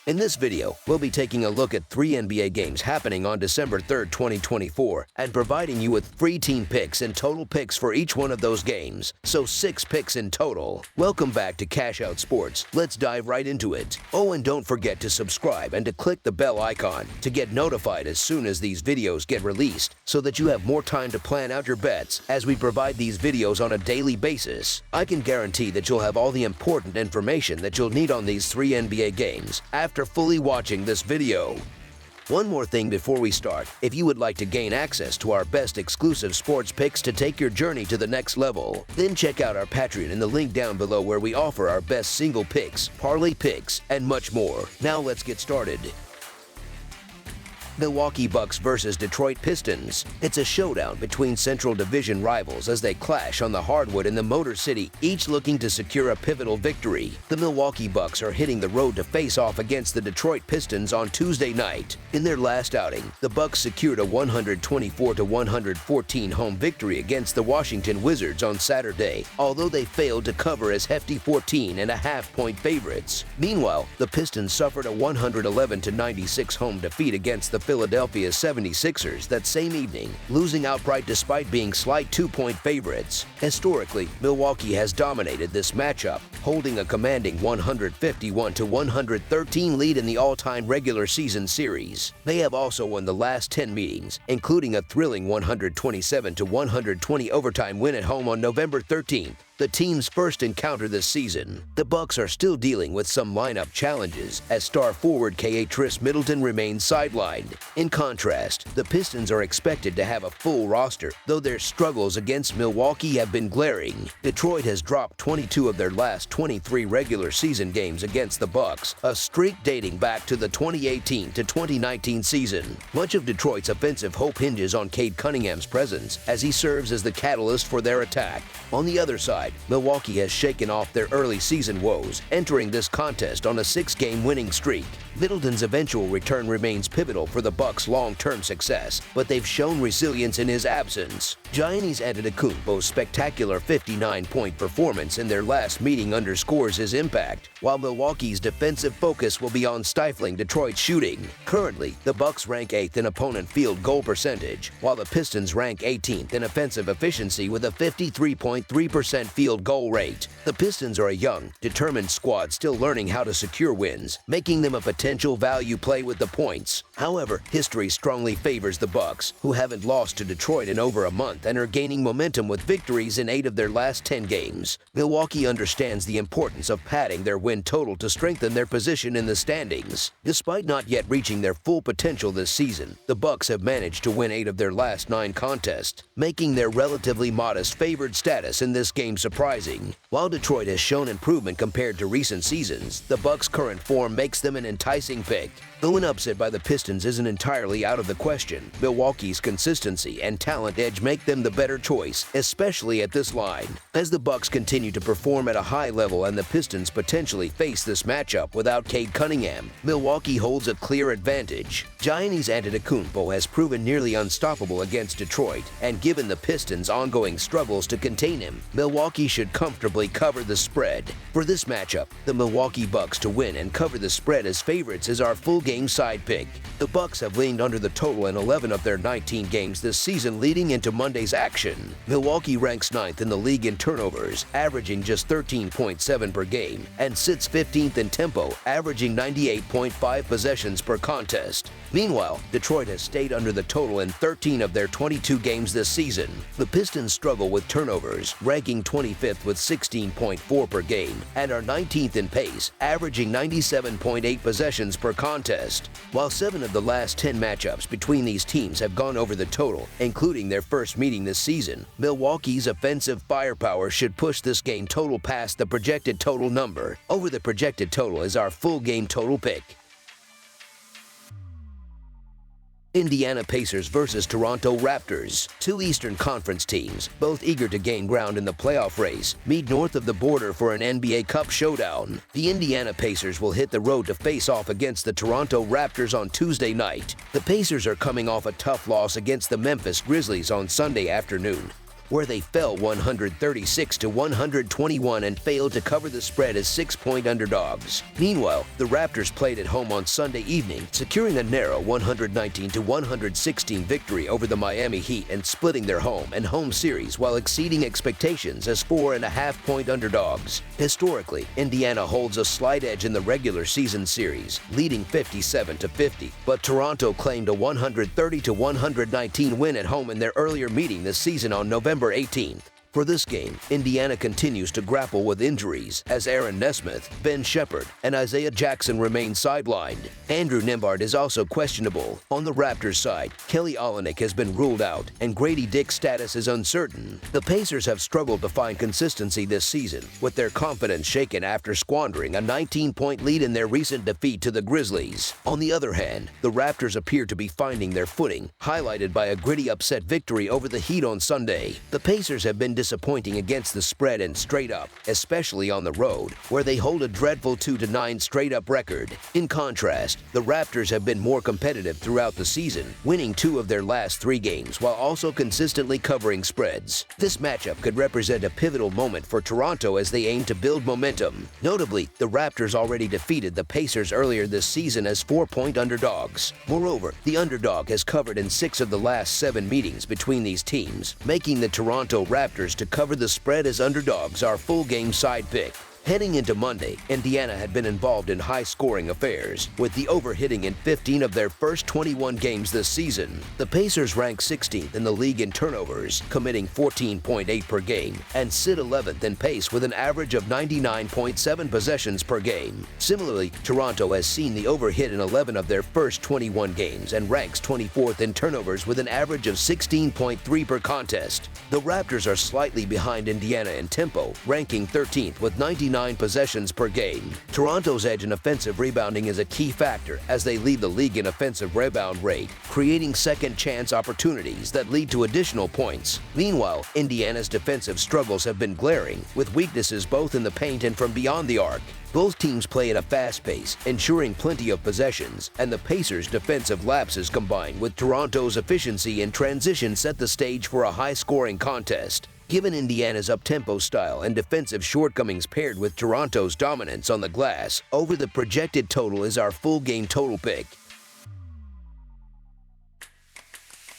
In this video, we'll be taking a look at 3 NBA games happening on December 3rd, 2024, and providing you with free team picks and total picks for each one of those games, so 6 picks in total. Welcome back to Cash Out Sports. Let's dive right into it. Oh, and don't forget to subscribe and to click the bell icon to get notified as soon as these videos get released, so that you have more time to plan out your bets as we provide these videos on a daily basis. I can guarantee that you'll have all the important information that you'll need on these 3 NBA games after fully watching this video. One more thing before we start: if you would like to gain access to our best exclusive sports picks to take your journey to the next level, then check out our Patreon in the link down below, where we offer our best single picks, parlay picks, and much more. Now let's get started. Milwaukee Bucks versus Detroit Pistons. It's a showdown between Central Division rivals as they clash on the hardwood in the Motor City, each looking to secure a pivotal victory. The Milwaukee Bucks are hitting the road to face off against the Detroit Pistons on Tuesday night. In their last outing, the Bucks secured a 124-114 home victory against the Washington Wizards on Saturday, although they failed to cover as hefty 14.5-point favorites. Meanwhile, the Pistons suffered a 111-96 home defeat against the Philadelphia 76ers that same evening, losing outright despite being slight 2-point favorites. Historically, Milwaukee has dominated this matchup, holding a commanding 151-113 lead in the all-time regular season series. They have also won the last 10 meetings, including a thrilling 127-120 overtime win at home on November 13th, the team's first encounter this season. The Bucks are still dealing with some lineup challenges as star forward Khris Middleton remains sidelined. In contrast, the Pistons are expected to have a full roster, though their struggles against Milwaukee have been glaring. Detroit has dropped 22 of their last 23 regular season games against the Bucks, a streak dating back to the 2018-2019 season. Much of Detroit's offensive hope hinges on Cade Cunningham's presence, as he serves as the catalyst for their attack. On the other side, Milwaukee has shaken off their early season woes, entering this contest on a 6-game winning streak. Middleton's eventual return remains pivotal for the Bucks' long-term success, but they've shown resilience in his absence. Giannis Antetokounmpo's spectacular 59-point performance in their last meeting underscores his impact, while Milwaukee's defensive focus will be on stifling Detroit's shooting. Currently, the Bucks rank 8th in opponent field goal percentage, while the Pistons rank 18th in offensive efficiency with a 53.3% field goal rate. The Pistons are a young, determined squad still learning how to secure wins, making them a potential value play with the points. However, history strongly favors the Bucks, who haven't lost to Detroit in over a month and are gaining momentum with victories in 8 of their last 10 games. Milwaukee understands the importance of padding their win total to strengthen their position in the standings. Despite not yet reaching their full potential this season, the Bucks have managed to win 8 of their last 9 contests, making their relatively modest favored status in this game surprising. While Detroit has shown improvement compared to recent seasons, the Bucks' current form makes them an enticing pick. Though an upset by the Pistons isn't entirely out of the question, Milwaukee's consistency and talent edge make them the better choice, especially at this line. As the Bucks continue to perform at a high level and the Pistons potentially face this matchup without Cade Cunningham, Milwaukee holds a clear advantage. Giannis Antetokounmpo has proven nearly unstoppable against Detroit, and given the Pistons' ongoing struggles to contain him, Milwaukee should comfortably cover the spread. For this matchup, the Milwaukee Bucks to win and cover the spread as favorites is our full game side pick. The Bucks have leaned under the total in 11 of their 19 games this season leading into Monday's action. Milwaukee ranks 9th in the league in turnovers, averaging just 13.7 per game, and sits 15th in tempo, averaging 98.5 possessions per contest. Meanwhile, Detroit has stayed under the total in 13 of their 22 games this season. The Pistons struggle with turnovers, ranking 25th with 16.4 per game, and are 19th in pace, averaging 97.8 possessions per contest. While 7 of the last 10 matchups between these teams have gone over the total, including their first meeting this season, Milwaukee's offensive firepower should push this game total past the projected total number. Over the projected total is our full game total pick. Indiana Pacers versus Toronto Raptors. 2 Eastern Conference teams, both eager to gain ground in the playoff race, meet north of the border for an NBA Cup showdown. The Indiana Pacers will hit the road to face off against the Toronto Raptors on Tuesday night. The Pacers are coming off a tough loss against the Memphis Grizzlies on Sunday afternoon, where they fell 136 to 121 and failed to cover the spread as 6-point underdogs. Meanwhile, the Raptors played at home on Sunday evening, securing a narrow 119 to 116 victory over the Miami Heat and splitting their home series while exceeding expectations as 4.5-point underdogs. Historically, Indiana holds a slight edge in the regular season series, leading 57 to 50, but Toronto claimed a 130 to 119 win at home in their earlier meeting this season on November 18th. For this game, Indiana continues to grapple with injuries as Aaron Nesmith, Ben Shepherd, and Isaiah Jackson remain sidelined. Andrew Nembhard is also questionable. On the Raptors side, Kelly Olynyk has been ruled out, and Grady Dick's status is uncertain. The Pacers have struggled to find consistency this season, with their confidence shaken after squandering a 19-point lead in their recent defeat to the Grizzlies. On the other hand, the Raptors appear to be finding their footing, highlighted by a gritty upset victory over the Heat on Sunday. The Pacers have been disappointing against the spread and straight up, especially on the road, where they hold a dreadful 2-9 straight-up record. In contrast, the Raptors have been more competitive throughout the season, winning 2 of their last 3 games while also consistently covering spreads. This matchup could represent a pivotal moment for Toronto as they aim to build momentum. Notably, the Raptors already defeated the Pacers earlier this season as 4-point underdogs. Moreover, the underdog has covered in 6 of the last 7 meetings between these teams, making the Toronto Raptors to cover the spread as underdogs our full-game side pick. Heading into Monday, Indiana had been involved in high-scoring affairs, with the over-hitting in 15 of their first 21 games this season. The Pacers rank 16th in the league in turnovers, committing 14.8 per game, and sit 11th in pace with an average of 99.7 possessions per game. Similarly, Toronto has seen the over-hit in 11 of their first 21 games and ranks 24th in turnovers with an average of 16.3 per contest. The Raptors are slightly behind Indiana in tempo, ranking 13th with 99 possessions per game. Toronto's edge in offensive rebounding is a key factor as they lead the league in offensive rebound rate, creating second-chance opportunities that lead to additional points. Meanwhile, Indiana's defensive struggles have been glaring, with weaknesses both in the paint and from beyond the arc. Both teams play at a fast pace, ensuring plenty of possessions, and the Pacers' defensive lapses combined with Toronto's efficiency in transition set the stage for a high-scoring contest. Given Indiana's up-tempo style and defensive shortcomings paired with Toronto's dominance on the glass, over the projected total is our full-game total pick.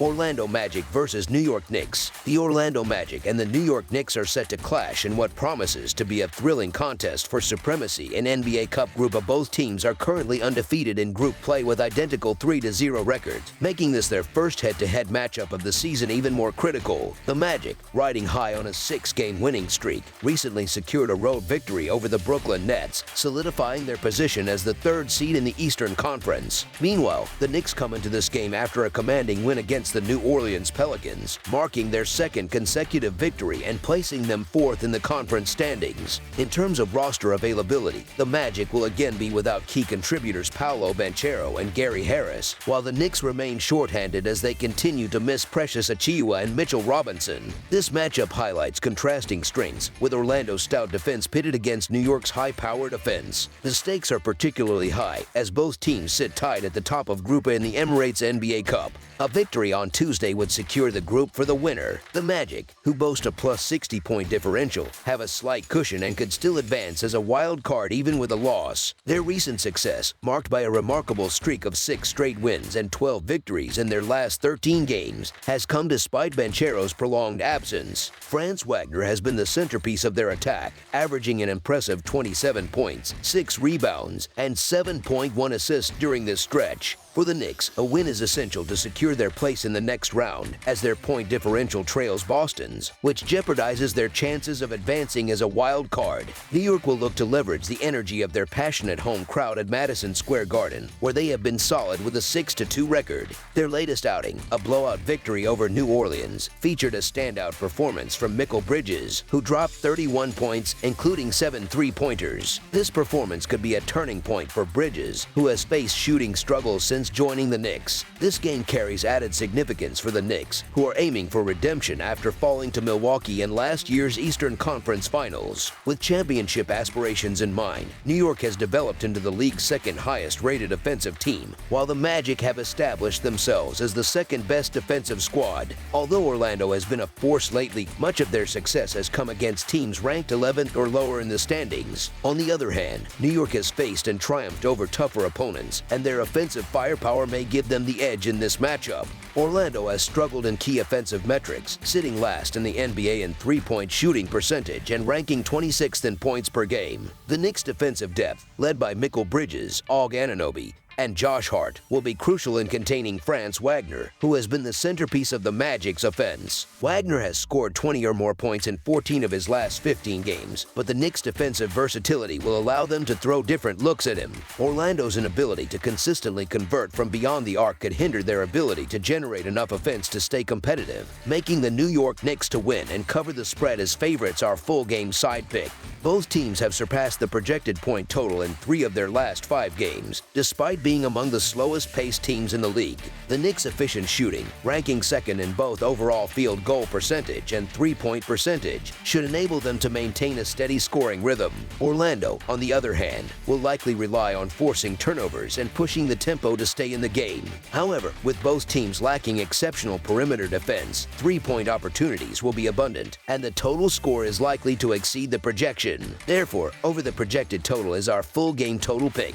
Orlando Magic versus New York Knicks. The Orlando Magic and the New York Knicks are set to clash in what promises to be a thrilling contest for supremacy. An NBA Cup group of both teams are currently undefeated in group play with identical 3-0 records, making this their first head-to-head matchup of the season even more critical. The Magic, riding high on a 6-game winning streak, recently secured a road victory over the Brooklyn Nets, solidifying their position as the 3rd seed in the Eastern Conference. Meanwhile, the Knicks come into this game after a commanding win against the New Orleans Pelicans, marking their 2nd consecutive victory and placing them 4th in the conference standings. In terms of roster availability, the Magic will again be without key contributors Paolo Banchero and Gary Harris, while the Knicks remain shorthanded as they continue to miss Precious Achiuwa and Mitchell Robinson. This matchup highlights contrasting strengths, with Orlando's stout defense pitted against New York's high-powered offense. The stakes are particularly high, as both teams sit tied at the top of Group A in the Emirates NBA Cup. A victory on Tuesday would secure the group for the winner. The Magic, who boast a plus 60-point differential, have a slight cushion and could still advance as a wild card even with a loss. Their recent success, marked by a remarkable streak of 6 straight wins and 12 victories in their last 13 games, has come despite Banchero's prolonged absence. Franz Wagner has been the centerpiece of their attack, averaging an impressive 27 points, 6 rebounds, and 7.1 assists during this stretch. For the Knicks, a win is essential to secure their place in the next round, as their point differential trails Boston's, which jeopardizes their chances of advancing as a wild card. New York will look to leverage the energy of their passionate home crowd at Madison Square Garden, where they have been solid with a 6-2 record. Their latest outing, a blowout victory over New Orleans, featured a standout performance from Mikal Bridges, who dropped 31 points, including 7 three-pointers. This performance could be a turning point for Bridges, who has faced shooting struggles since Pelicans joining the Knicks. This game carries added significance for the Knicks, who are aiming for redemption after falling to Milwaukee in last year's Eastern Conference Finals. With championship aspirations in mind, New York has developed into the league's second highest rated offensive team, while the Magic have established themselves as the second best defensive squad. Although Orlando has been a force lately, much of their success has come against teams ranked 11th or lower in the standings. On the other hand, New York has faced and triumphed over tougher opponents, and their offensive firepower may give them the edge in this matchup. Orlando has struggled in key offensive metrics, sitting last in the NBA in three-point shooting percentage and ranking 26th in points per game. The Knicks' defensive depth, led by Bridges, Anunoby, and Josh Hart, will be crucial in containing Franz Wagner, who has been the centerpiece of the Magic's offense. Wagner has scored 20 or more points in 14 of his last 15 games, but the Knicks' defensive versatility will allow them to throw different looks at him. Orlando's inability to consistently convert from beyond the arc could hinder their ability to generate enough offense to stay competitive, making the New York Knicks to win and cover the spread as favorites our full-game side pick. Both teams have surpassed the projected point total in 3 of their last 5 games, despite being among the slowest-paced teams in the league. The Knicks' efficient shooting, ranking second in both overall field goal percentage and three-point percentage, should enable them to maintain a steady scoring rhythm. Orlando, on the other hand, will likely rely on forcing turnovers and pushing the tempo to stay in the game. However, with both teams lacking exceptional perimeter defense, three-point opportunities will be abundant, and the total score is likely to exceed the projection. Therefore, over the projected total is our full game total pick.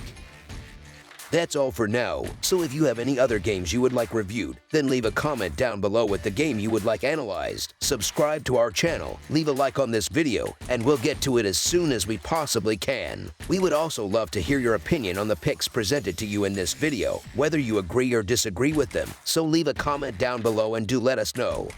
That's all for now, so if you have any other games you would like reviewed, then leave a comment down below with the game you would like analyzed. Subscribe to our channel, leave a like on this video, and we'll get to it as soon as we possibly can. We would also love to hear your opinion on the picks presented to you in this video, whether you agree or disagree with them, so leave a comment down below and do let us know.